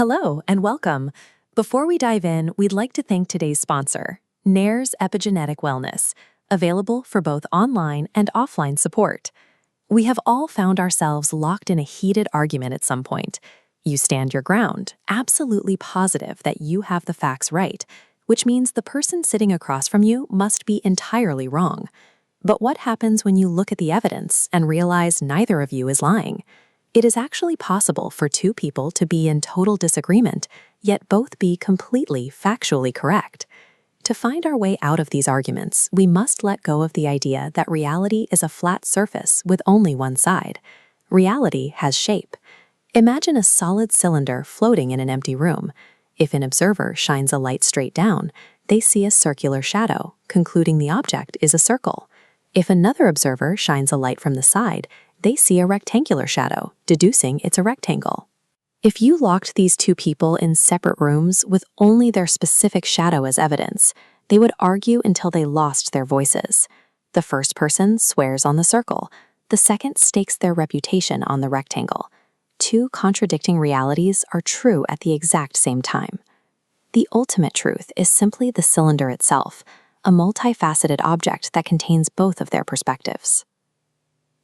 Hello and welcome. Before we dive in, we'd like to thank today's sponsor, Nair's Epigenetic Wellness, available for both online and offline support. We have all found ourselves locked in a heated argument at some point. You stand your ground, absolutely positive that you have the facts right, which means the person sitting across from you must be entirely wrong. But what happens when you look at the evidence and realize neither of you is lying? It is actually possible for two people to be in total disagreement, yet both be completely factually correct. To find our way out of these arguments, we must let go of the idea that reality is a flat surface with only one side. Reality has shape. Imagine a solid cylinder floating in an empty room. If an observer shines a light straight down, they see a circular shadow, concluding the object is a circle. If another observer shines a light from the side, they see a rectangular shadow, deducing it's a rectangle. If you locked these two people in separate rooms with only their specific shadow as evidence, they would argue until they lost their voices. The first person swears on the circle, the second stakes their reputation on the rectangle. Two contradicting realities are true at the exact same time. The ultimate truth is simply the cylinder itself, a multifaceted object that contains both of their perspectives.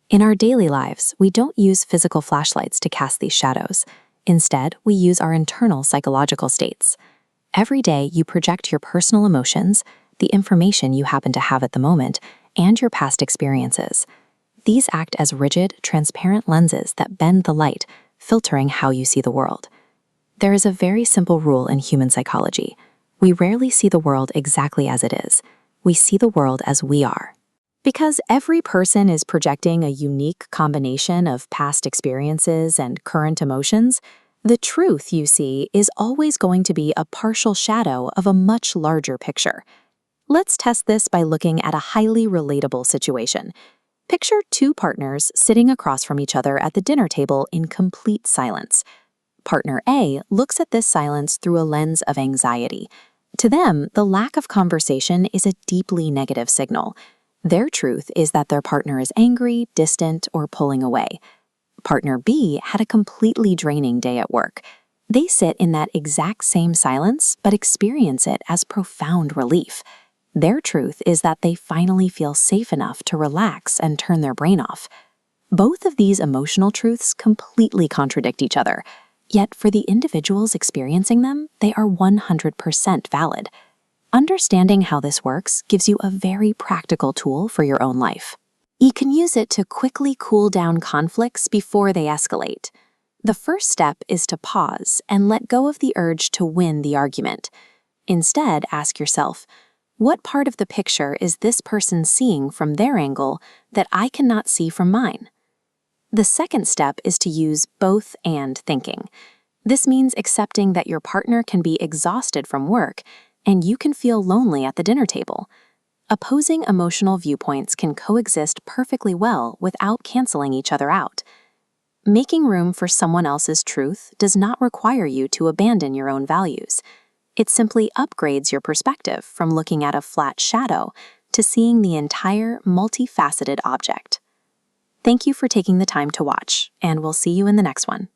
In our daily lives, we don't use physical flashlights to cast these shadows. Instead, we use our internal psychological states. Every day, you project your personal emotions, the information you happen to have at the moment, and your past experiences. These act as rigid, transparent lenses that bend the light, filtering how you see the world. There is a very simple rule in human psychology. We rarely see the world exactly as it is. We see the world as we are. Because every person is projecting a unique combination of past experiences and current emotions, the truth you see is always going to be a partial shadow of a much larger picture. Let's test this by looking at a highly relatable situation. Picture two partners sitting across from each other at the dinner table in complete silence. Partner A looks at this silence through a lens of anxiety. To them, the lack of conversation is a deeply negative signal. Their truth is that their partner is angry, distant, or pulling away. Partner B had a completely draining day at work. They sit in that exact same silence, but experience it as profound relief. Their truth is that they finally feel safe enough to relax and turn their brain off. Both of these emotional truths completely contradict each other, yet for the individuals experiencing them, they are 100% valid. Understanding how this works gives you a very practical tool for your own life. You can use it to quickly cool down conflicts before they escalate. The first step is to pause and let go of the urge to win the argument. Instead, ask yourself, what part of the picture is this person seeing from their angle that I cannot see from mine? The second step is to use both and thinking. This means accepting that your partner can be exhausted from work and you can feel lonely at the dinner table. Opposing emotional viewpoints can coexist perfectly well without canceling each other out. Making room for someone else's truth does not require you to abandon your own values. It simply upgrades your perspective from looking at a flat shadow to seeing the entire multifaceted object. Thank you for taking the time to watch, and we'll see you in the next one.